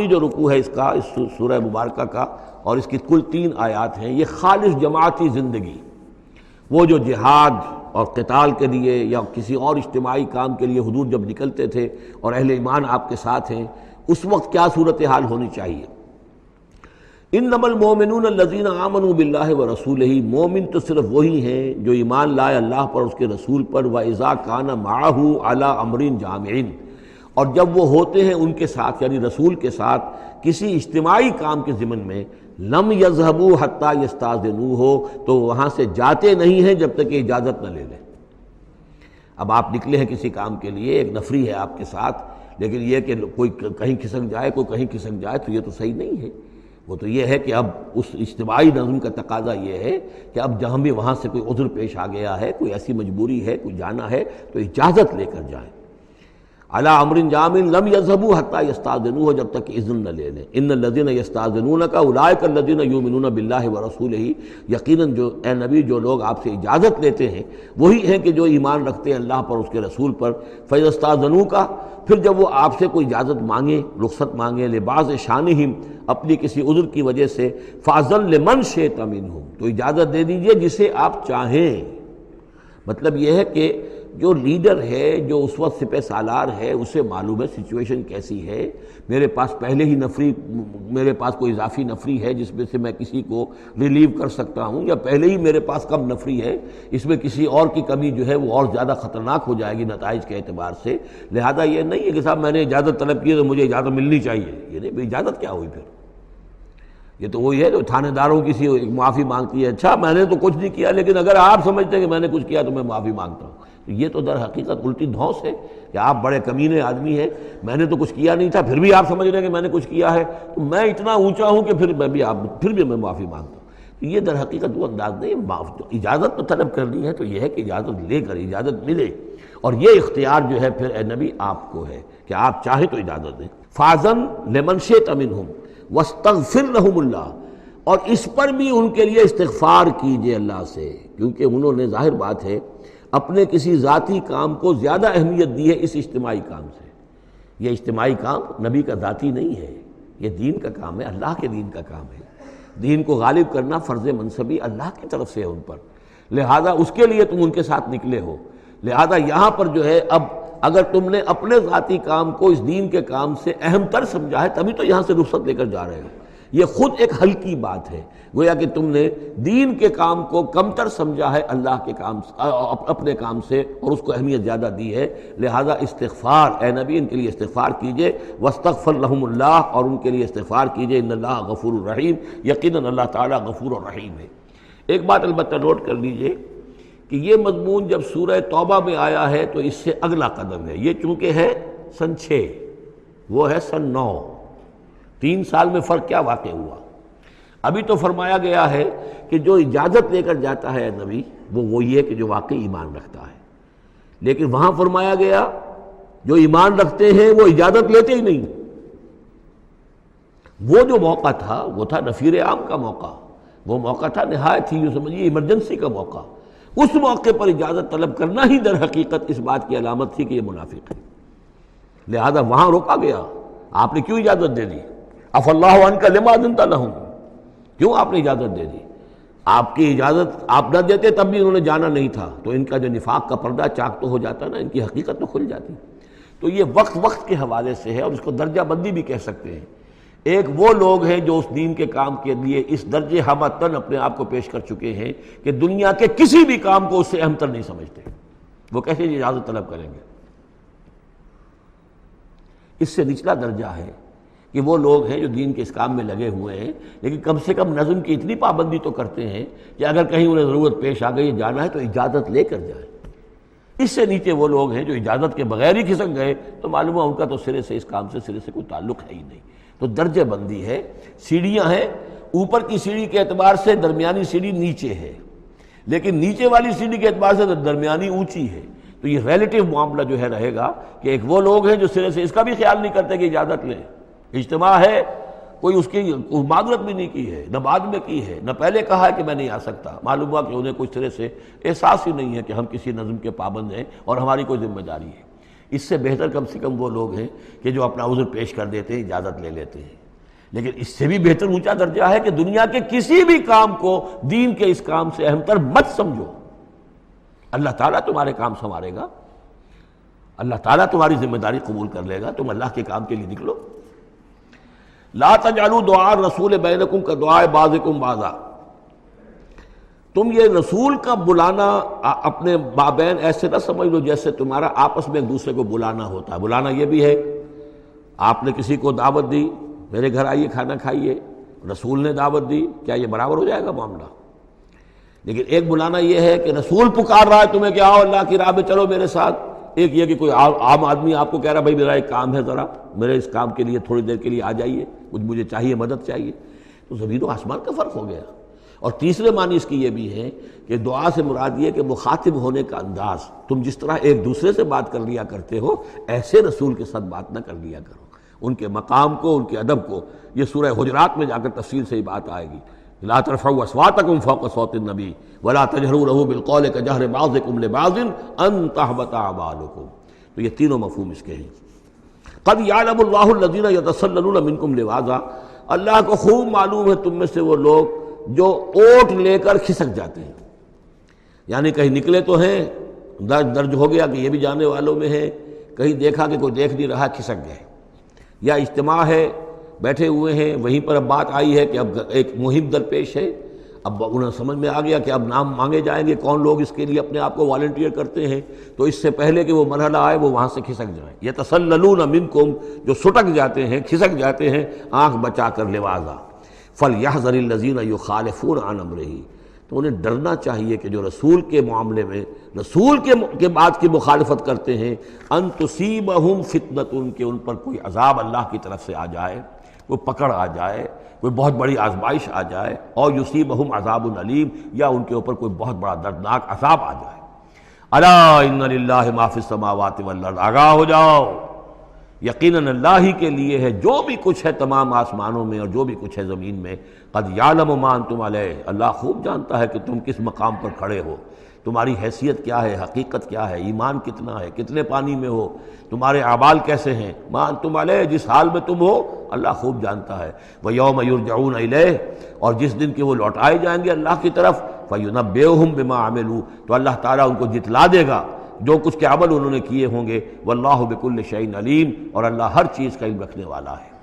جو رکوع ہے اس کا، اس سورہ مبارکہ کا، اور اس کی کل 3 آیات ہیں، یہ خالص جماعتی زندگی، وہ جو جہاد اور قتال کے لیے یا کسی اور اجتماعی کام کے لیے حضور جب نکلتے تھے اور اہل ایمان آپ کے ساتھ ہیں، اس وقت کیا صورتحال ہونی چاہیے۔ انما المؤمنون الذین آمنوا باللہ ورسولہ، مومن تو صرف وہی ہیں جو ایمان لائے اللہ پر، اس کے رسول پر، وَإِذَا كَانَ مَعَهُ عَلَىٰ أَمْرٍ جَامِعٍ، اور جب وہ ہوتے ہیں ان کے ساتھ یعنی رسول کے ساتھ کسی اجتماعی کام کے ضمن میں، لم یذهبوا حتیٰ یستاذنوہ، تو وہاں سے جاتے نہیں ہیں جب تک کہ اجازت نہ لے لیں۔ اب آپ نکلے ہیں کسی کام کے لیے، ایک نفری ہے آپ کے ساتھ، لیکن یہ کہ کوئی کہیں کھسک جائے کوئی کہیں کھسک جائے تو یہ تو صحیح نہیں ہے۔ وہ تو یہ ہے کہ اب اس اجتماعی نظم کا تقاضا یہ ہے کہ اب جہاں بھی وہاں سے کوئی عذر پیش آ گیا ہے، کوئی ایسی مجبوری ہے، کوئی جانا ہے، تو اجازت لے کر جائیں۔ علی امر جامع لم یذهبوا حتی یستاذنوہ، جب تک کہ اذن نہ لے لیں۔ ان الذین یستاذنونک اولئک الذین یؤمنون باللہ ورسولہ، یقیناً جو اے نبی جو لوگ آپ سے اجازت لیتے ہیں وہی ہیں کہ جو ایمان رکھتے ہیں اللہ پر، اس کے رسول پر۔ فاذا استاذنوک، پھر جب وہ آپ سے کوئی اجازت مانگے، رخصت مانگے، لبعض شانہم، اپنی کسی عذر کی وجہ سے، فاذن لمن شئت منہم، تو اجازت دے دیجئے جسے آپ چاہیں۔ مطلب یہ ہے کہ جو لیڈر ہے، جو اس وقت سپہ سالار ہے، اسے معلوم ہے سچویشن کیسی ہے، میرے پاس پہلے ہی نفری، میرے پاس کوئی اضافی نفری ہے جس میں سے میں کسی کو ریلیو کر سکتا ہوں، یا پہلے ہی میرے پاس کم نفری ہے، اس میں کسی اور کی کمی جو ہے وہ اور زیادہ خطرناک ہو جائے گی نتائج کے اعتبار سے۔ لہذا یہ نہیں ہے کہ صاحب میں نے اجازت طلب کی ہے تو مجھے اجازت ملنی چاہیے، یہ نہیں، اجازت کیا ہوئی پھر؟ یہ تو وہی ہے جو تھانے داروں کی معافی مانگتی ہے، اچھا میں نے تو کچھ نہیں کیا لیکن اگر آپ سمجھتے ہیں کہ میں نے کچھ کیا تو میں معافی مانگتا ہوں۔ یہ تو در حقیقت الٹی دھونس ہے کہ آپ بڑے کمینے آدمی ہیں، میں نے تو کچھ کیا نہیں تھا پھر بھی آپ سمجھ رہے ہیں کہ میں نے کچھ کیا ہے، تو میں اتنا اونچا ہوں کہ پھر میں معافی مانگتا ہوں۔ یہ در حقیقت وہ انداز نہیں ہے۔ اجازت تو طلب کرنی ہے تو یہ ہے کہ اجازت لے کر اجازت ملے، اور یہ اختیار جو ہے پھر اے نبی آپ کو ہے کہ آپ چاہیں تو اجازت دیں۔ فاذن لمن شئت منہم واستغفر لہم اللہ، اور اس پر بھی ان کے لیے استغفار کیجئے اللہ سے، کیونکہ انہوں نے ظاہر بات ہے اپنے کسی ذاتی کام کو زیادہ اہمیت دی ہے اس اجتماعی کام سے۔ یہ اجتماعی کام نبی کا ذاتی نہیں ہے، یہ دین کا کام ہے، اللہ کے دین کا کام ہے۔ دین کو غالب کرنا فرض منصبی اللہ کی طرف سے ہے ان پر، لہذا اس کے لیے تم ان کے ساتھ نکلے ہو۔ لہذا یہاں پر جو ہے اب اگر تم نے اپنے ذاتی کام کو اس دین کے کام سے اہم تر سمجھا ہے تبھی تو یہاں سے رخصت لے کر جا رہے ہو۔ یہ خود ایک ہلکی بات ہے، گویا کہ تم نے دین کے کام کو کم تر سمجھا ہے اللہ کے کام اپنے کام سے، اور اس کو اہمیت زیادہ دی ہے۔ لہذا استغفار، اے نبی ان کے لیے استغفار کیجئے، واستغفر لہم اللہ، اور ان کے لیے استغفار کیجئے، ان اللہ غفور الرحیم، یقیناً اللہ تعالیٰ غفور الرحیم ہے۔ ایک بات البتہ نوٹ کر لیجئے کہ یہ مضمون جب سورہ توبہ میں آیا ہے تو اس سے اگلا قدم ہے، یہ چونکہ ہے سن 6، وہ ہے سن 9، 3 سال میں فرق کیا واقع ہوا؟ ابھی تو فرمایا گیا ہے کہ جو اجازت لے کر جاتا ہے نبی وہ وہی ہے کہ جو واقعی ایمان رکھتا ہے، لیکن وہاں فرمایا گیا جو ایمان رکھتے ہیں وہ اجازت لیتے ہی نہیں۔ وہ جو موقع تھا وہ تھا نفیر عام کا موقع، وہ موقع تھا نہایت ہی سمجھیے ایمرجنسی کا موقع، اس موقع پر اجازت طلب کرنا ہی در حقیقت اس بات کی علامت تھی کہ یہ منافق ہے، لہذا وہاں روکا گیا۔ آپ نے کیوں اجازت دے دی؟ عفی اللہ عنک لما اذنت لہم، کیوں آپ نے اجازت دے دی؟ آپ کی اجازت آپ نہ دیتے تب بھی انہوں نے جانا نہیں تھا، تو ان کا جو نفاق کا پردہ چاک تو ہو جاتا نا، ان کی حقیقت تو کھل جاتی۔ تو یہ وقت کے حوالے سے ہے، اور اس کو درجہ بندی بھی کہہ سکتے ہیں۔ ایک وہ لوگ ہیں جو اس دین کے کام کے لیے اس درجے ہمتن اپنے آپ کو پیش کر چکے ہیں کہ دنیا کے کسی بھی کام کو اس سے اہم تر نہیں سمجھتے، وہ کیسے اجازت طلب کریں گے؟ اس سے نچلا درجہ ہے کہ وہ لوگ ہیں جو دین کے اس کام میں لگے ہوئے ہیں، لیکن کم سے کم نظم کی اتنی پابندی تو کرتے ہیں کہ اگر کہیں انہیں ضرورت پیش آ گئی جانا ہے تو اجازت لے کر جائیں۔ اس سے نیچے وہ لوگ ہیں جو اجازت کے بغیر ہی کھسک گئے تو معلوم ہے ان کا تو سرے سے اس کام سے سرے سے کوئی تعلق ہے ہی نہیں۔ تو درجہ بندی ہے، سیڑھیاں ہیں، اوپر کی سیڑھی کے اعتبار سے درمیانی سیڑھی نیچے ہے، لیکن نیچے والی سیڑھی کے اعتبار سے درمیانی اونچی ہے۔ تو یہ ریلیٹیو معاملہ جو ہے رہے گا کہ ایک وہ لوگ ہیں جو سرے سے اس کا بھی خیال نہیں کرتے کہ اجازت لیں، اجتماع ہے، کوئی اس کی معذرت بھی نہیں کی ہے، نہ بعد میں کی ہے، نہ پہلے کہا ہے کہ میں نہیں آ سکتا، معلوم ہوا کہ انہیں کچھ طرح سے احساس ہی نہیں ہے کہ ہم کسی نظم کے پابند ہیں اور ہماری کوئی ذمہ داری ہے۔ اس سے بہتر کم سے کم وہ لوگ ہیں کہ جو اپنا عذر پیش کر دیتے ہیں، اجازت لے لیتے ہیں۔ لیکن اس سے بھی بہتر اونچا درجہ ہے کہ دنیا کے کسی بھی کام کو دین کے اس کام سے اہم تر مت سمجھو، اللہ تعالیٰ تمہارے کام سنوارے گا، اللہ تعالیٰ تمہاری ذمہ داری قبول کر لے گا، تم اللہ کے کام کے لیے نکلو۔ لا تجعلوا دعاء الرسول بینکم کدعاء بعضکم بعضا، تم یہ رسول کا بلانا اپنے مابین ایسے نہ سمجھ لو جیسے تمہارا آپس میں ایک دوسرے کو بلانا ہوتا ہے۔ بلانا یہ بھی ہے، آپ نے کسی کو دعوت دی، میرے گھر آئیے کھانا کھائیے، رسول نے دعوت دی، کیا یہ برابر ہو جائے گا معاملہ؟ لیکن ایک بلانا یہ ہے کہ رسول پکار رہا ہے تمہیں کہ آؤ اللہ کی راہ میں چلو میرے ساتھ، ایک یہ کہ کوئی عام آدمی آپ کو کہہ رہا بھائی میرا ایک کام ہے، ذرا میرے اس کام کے لیے تھوڑی دیر کے لیے آ جائیے، کچھ مجھے چاہیے، مدد چاہیے، تو زمین و آسمان کا فرق ہو گیا۔ اور تیسرے معنی اس کی یہ بھی ہے کہ دعا سے مراد یہ کہ مخاطب ہونے کا انداز، تم جس طرح ایک دوسرے سے بات کر لیا کرتے ہو ایسے رسول کے ساتھ بات نہ کر لیا کرو، ان کے مقام کو، ان کے ادب کو۔ یہ سورہ حجرات میں جا کر تفصیل سے ہی بات آئے گی، لا ترفعوا اصواتکم فوق صوت النبی ولا تجہروا له بالقول کجہر بعضکم لبعض ان تحبط اعمالکم۔ تو یہ تینوں مفہوم اس کے ہیں۔ قد یعلم اللہ الذین یتسللون منکم لواذا، اللہ کو خوب معلوم ہے تم میں سے وہ لوگ جو اوٹ لے کر کھسک جاتے ہیں، یعنی کہیں نکلے تو ہیں، درج ہو گیا کہ یہ بھی جانے والوں میں ہے، کہیں دیکھا کہ کوئی دیکھ نہیں رہا کھسک گئے، یا اجتماع ہے بیٹھے ہوئے ہیں وہیں پر اب بات آئی ہے کہ اب ایک مہم درپیش ہے، اب انہیں سمجھ میں آ گیا کہ اب نام مانگے جائیں گے، کون لوگ اس کے لیے اپنے آپ کو والنٹیئر کرتے ہیں، تو اس سے پہلے کہ وہ مرحلہ آئے وہ وہاں سے کھسک جائیں۔ یتسللون منکم، جو سٹک جاتے ہیں، کھسک جاتے ہیں آنکھ بچا کر لواذا، فلیحذر الذین یخالفون عن امرہ، تو انہیں ڈرنا چاہیے کہ جو رسول کے معاملے میں، رسول کے بات کی مخالفت کرتے ہیں، ان تصیبہم فتنۃ، کہ ان پر کوئی عذاب اللہ کی طرف سے آ جائے، کوئی پکڑ آ جائے، کوئی بہت بڑی آزمائش آ جائے، اور یصیبہم عذاب علیم، یا ان کے اوپر کوئی بہت بڑا دردناک عذاب آ جائے۔ الا ان للہ ما فی السماوات والارض، آگاہ ہو جاؤ، یقیناً اللہ ہی کے لیے ہے جو بھی کچھ ہے تمام آسمانوں میں اور جو بھی کچھ ہے زمین میں۔ قد یعلم ما انتم علیہ، اللہ خوب جانتا ہے کہ تم کس مقام پر کھڑے ہو، تمہاری حیثیت کیا ہے، حقیقت کیا ہے، ایمان کتنا ہے، کتنے پانی میں ہو، تمہارے اعمال کیسے ہیں، ما انتم علیہ، جس حال میں تم ہو اللہ خوب جانتا ہے۔ وَيَوْمَ يُرْجَعُونَ إِلَيْهِ، اور جس دن کہ وہ لوٹائے جائیں گے اللہ کی طرف، فَيُنَبِّئُهُم بِمَا عَمِلُوا، تو اللہ تعالیٰ ان کو جتلا دے گا جو کچھ کے عمل انہوں نے کیے ہوں گے۔ واللہ بکل شیء علیم، اور اللہ ہر چیز کا علم رکھنے والا ہے۔